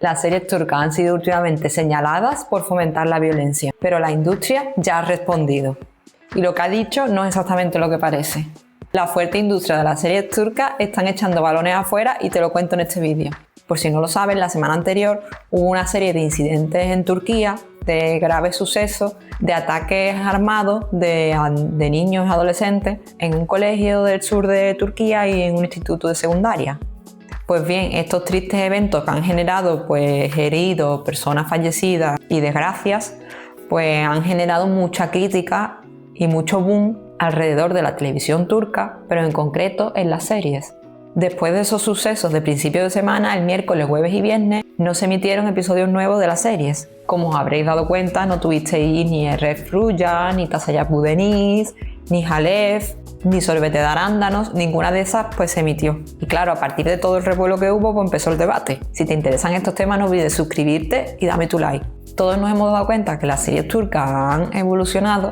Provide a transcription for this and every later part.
Las series turcas han sido últimamente señaladas por fomentar la violencia, pero la industria ya ha respondido. Y lo que ha dicho no es exactamente lo que parece. La fuerte industria de las series turcas están echando balones afuera y te lo cuento en este vídeo. Por si no lo sabes, la semana anterior hubo una serie de incidentes en Turquía, de graves sucesos, de ataques armados de niños y adolescentes en un colegio del sur de Turquía y en un instituto de secundaria. Pues bien, estos tristes eventos que han generado heridos, personas fallecidas y desgracias, han generado mucha crítica y mucho boom alrededor de la televisión turca, pero en concreto en las series. Después de esos sucesos de principio de semana, el miércoles, jueves y viernes, no se emitieron episodios nuevos de las series. Como os habréis dado cuenta, no tuvisteis ni Erres Fruya, ni Tasayap Budeniz, ni Halef, ni Sorbete de arándanos, ninguna de esas se emitió. Y claro, a partir de todo el revuelo que hubo, empezó el debate. Si te interesan estos temas, no olvides suscribirte y dame tu like. Todos nos hemos dado cuenta que las series turcas han evolucionado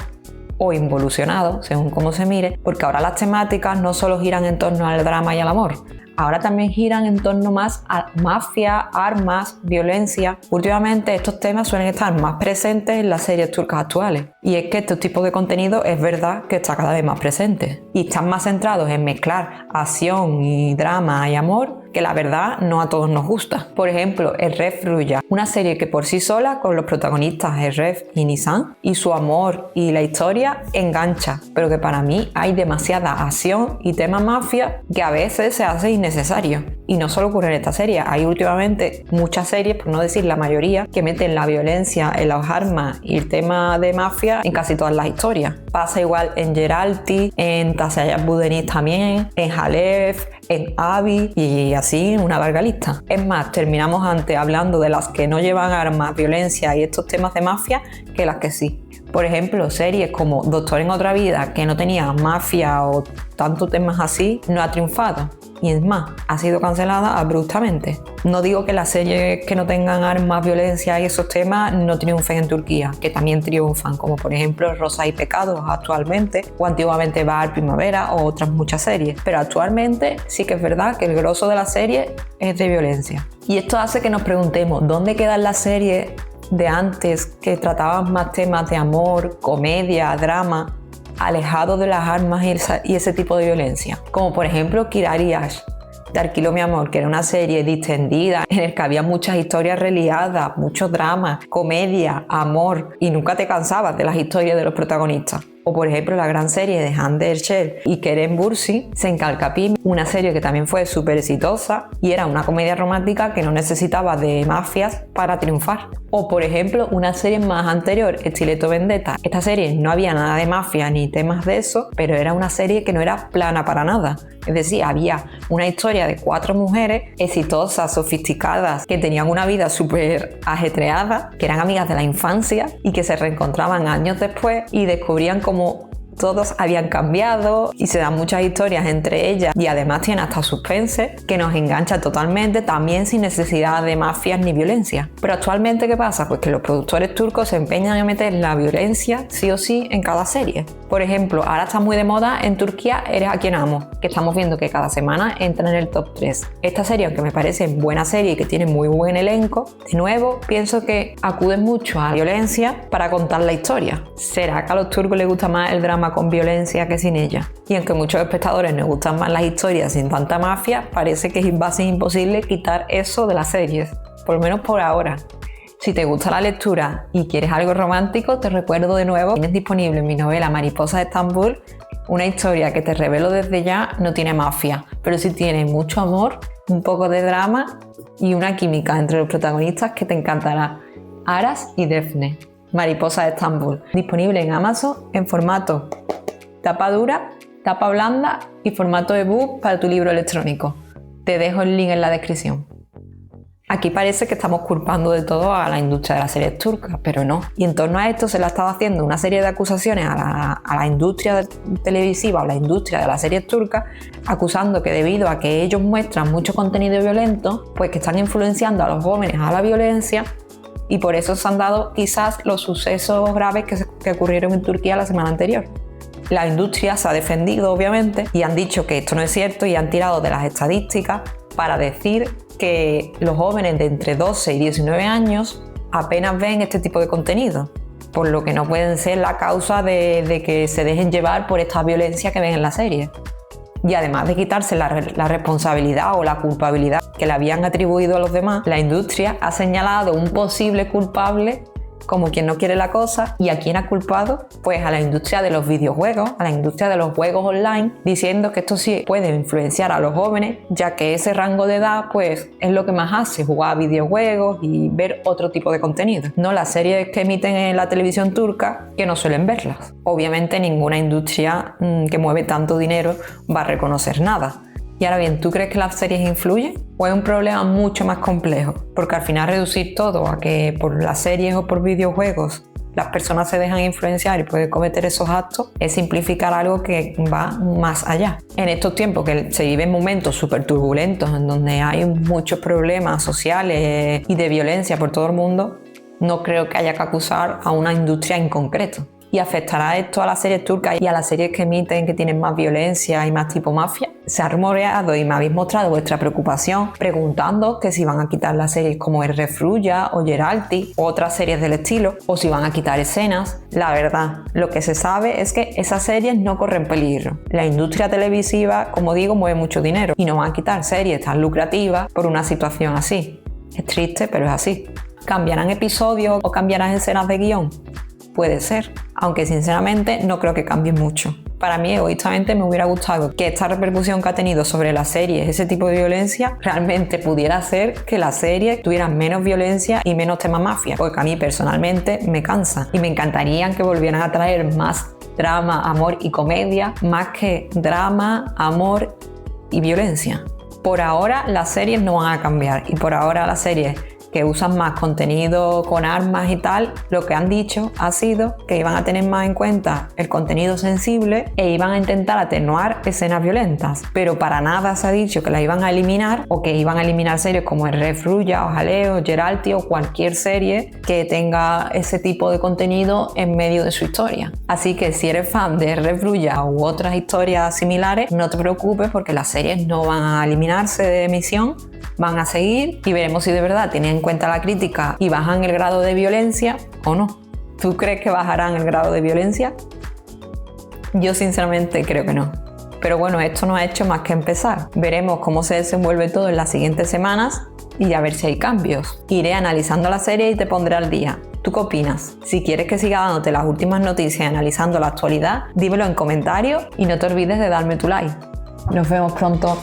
o involucionado, según cómo se mire, porque ahora las temáticas no solo giran en torno al drama y al amor, ahora también giran en torno más a mafia, armas, violencia. Últimamente estos temas suelen estar más presentes en las series turcas actuales. Y es que este tipo de contenido es verdad que está cada vez más presente. Y están más centrados en mezclar acción y drama y amor, que la verdad no a todos nos gusta. Por ejemplo, Erres Fruya, una serie que por sí sola, con los protagonistas Erres y Nisan, y su amor y la historia engancha, pero que para mí hay demasiada acción y tema mafia que a veces se hace innecesario. Y no solo ocurre en esta serie, hay últimamente muchas series, por no decir la mayoría, que meten la violencia en las armas y el tema de mafia en casi todas las historias. Pasa igual en Geralti, en Tasayap Budeniz también, en Halef, en Abi y así una larga lista. Es más, terminamos antes hablando de las que no llevan armas, violencia y estos temas de mafia que las que sí. Por ejemplo, series como Doctor en otra vida, que no tenía mafia o tantos temas así, no ha triunfado. Y es más, ha sido cancelada abruptamente. No digo que las series que no tengan armas, violencia y esos temas no triunfen en Turquía, que también triunfan, como por ejemplo Rosa y Pecados actualmente, o antiguamente Bahar Primavera, o otras muchas series. Pero actualmente sí que es verdad que el grosso de la serie es de violencia. Y esto hace que nos preguntemos, ¿dónde quedan las series de antes que trataban más temas de amor, comedia, drama, alejados de las armas y ese tipo de violencia? Como por ejemplo Kirariash, Te alquiló mi amor, que era una serie distendida en el que había muchas historias reliadas, mucho drama, comedia, amor, y nunca te cansabas de las historias de los protagonistas. O por ejemplo la gran serie de Hande Erçel y Kerem Bürsin, Senkalkapim, una serie que también fue súper exitosa y era una comedia romántica que no necesitaba de mafias para triunfar. O por ejemplo una serie más anterior, Estileto Vendetta. Esta serie no había nada de mafia ni temas de eso, pero era una serie que no era plana para nada. Es decir, había una historia de 4 mujeres exitosas, sofisticadas, que tenían una vida súper ajetreada, que eran amigas de la infancia y que se reencontraban años después y descubrían cómo todos habían cambiado y se dan muchas historias entre ellas y además tiene hasta suspense que nos engancha totalmente, también sin necesidad de mafias ni violencia. Pero actualmente, ¿qué pasa? Pues que los productores turcos se empeñan en meter la violencia sí o sí en cada serie. Por ejemplo, ahora está muy de moda en Turquía Eres a quien amo, que estamos viendo que cada semana entra en el top 3. Esta serie, aunque me parece buena serie y que tiene muy buen elenco, de nuevo pienso que acuden mucho a la violencia para contar la historia. ¿Será que a los turcos les gusta más el drama con violencia que sin ella? Y aunque a muchos espectadores nos gustan más las historias sin tanta mafia, parece que es casi imposible quitar eso de las series, por lo menos por ahora. Si te gusta la lectura y quieres algo romántico, te recuerdo de nuevo, tienes disponible mi novela Mariposa de Estambul, una historia que te revelo desde ya, no tiene mafia, pero sí tiene mucho amor, un poco de drama y una química entre los protagonistas que te encantará. Aras y Defne, Mariposa de Estambul, disponible en Amazon en formato tapa dura, tapa blanda y formato ebook para tu libro electrónico. Te dejo el link en la descripción. Aquí parece que estamos culpando de todo a la industria de las series turcas, pero no. Y en torno a esto se le ha estado haciendo una serie de acusaciones a la industria televisiva o la industria de las series turcas, acusando que debido a que ellos muestran mucho contenido violento, pues que están influenciando a los jóvenes a la violencia, y por eso se han dado quizás los sucesos graves que ocurrieron en Turquía la semana anterior. La industria se ha defendido, obviamente, y han dicho que esto no es cierto y han tirado de las estadísticas para decir que los jóvenes de entre 12 y 19 años apenas ven este tipo de contenido, por lo que no pueden ser la causa de que se dejen llevar por esta violencia que ven en la serie. Y además de quitarse la responsabilidad o la culpabilidad que le habían atribuido a los demás, la industria ha señalado un posible culpable como quien no quiere la cosa. ¿Y a quién ha culpado? Pues a la industria de los videojuegos, a la industria de los juegos online, diciendo que esto sí puede influenciar a los jóvenes, ya que ese rango de edad pues es lo que más hace, jugar videojuegos y ver otro tipo de contenido, no las series que emiten en la televisión turca, que no suelen verlas. Obviamente ninguna industria que mueve tanto dinero va a reconocer nada. Y ahora bien, ¿tú crees que las series influyen? ¿O es un problema mucho más complejo? Porque al final reducir todo a que por las series o por videojuegos las personas se dejan influenciar y pueden cometer esos actos es simplificar algo que va más allá. En estos tiempos que se viven momentos súper turbulentos en donde hay muchos problemas sociales y de violencia por todo el mundo, no creo que haya que acusar a una industria en concreto. ¿Y afectará esto a las series turcas y a las series que emiten que tienen más violencia y más tipo mafia? Se ha rumoreado y me habéis mostrado vuestra preocupación preguntando que si van a quitar las series como El Refruya o Geralti o otras series del estilo, o si van a quitar escenas. La verdad, lo que se sabe es que esas series no corren peligro. La industria televisiva, como digo, mueve mucho dinero y no van a quitar series tan lucrativas por una situación así. Es triste, pero es así. ¿Cambiarán episodios o cambiarán escenas de guión? Puede ser, aunque sinceramente no creo que cambie mucho. Para mí, egoístamente, me hubiera gustado que esta repercusión que ha tenido sobre las series, ese tipo de violencia, realmente pudiera hacer que las series tuvieran menos violencia y menos tema mafia, porque a mí personalmente me cansa y me encantaría que volvieran a traer más drama, amor y comedia, más que drama, amor y violencia. Por ahora las series no van a cambiar y por ahora las series que usan más contenido con armas y tal, lo que han dicho ha sido que iban a tener más en cuenta el contenido sensible e iban a intentar atenuar escenas violentas, pero para nada se ha dicho que las iban a eliminar o que iban a eliminar series como El Refruya o Jaleo, Geralti o cualquier serie que tenga ese tipo de contenido en medio de su historia. Así que si eres fan de El Refruya u otras historias similares, no te preocupes porque las series no van a eliminarse de emisión, van a seguir y veremos si de verdad tienen en cuenta la crítica y bajan el grado de violencia o no. ¿Tú crees que bajarán el grado de violencia? Yo sinceramente creo que no. Pero bueno, esto no ha hecho más que empezar. Veremos cómo se desenvuelve todo en las siguientes semanas y a ver si hay cambios. Iré analizando la serie y te pondré al día. ¿Tú qué opinas? Si quieres que siga dándote las últimas noticias y analizando la actualidad, dímelo en comentarios y no te olvides de darme tu like. Nos vemos pronto.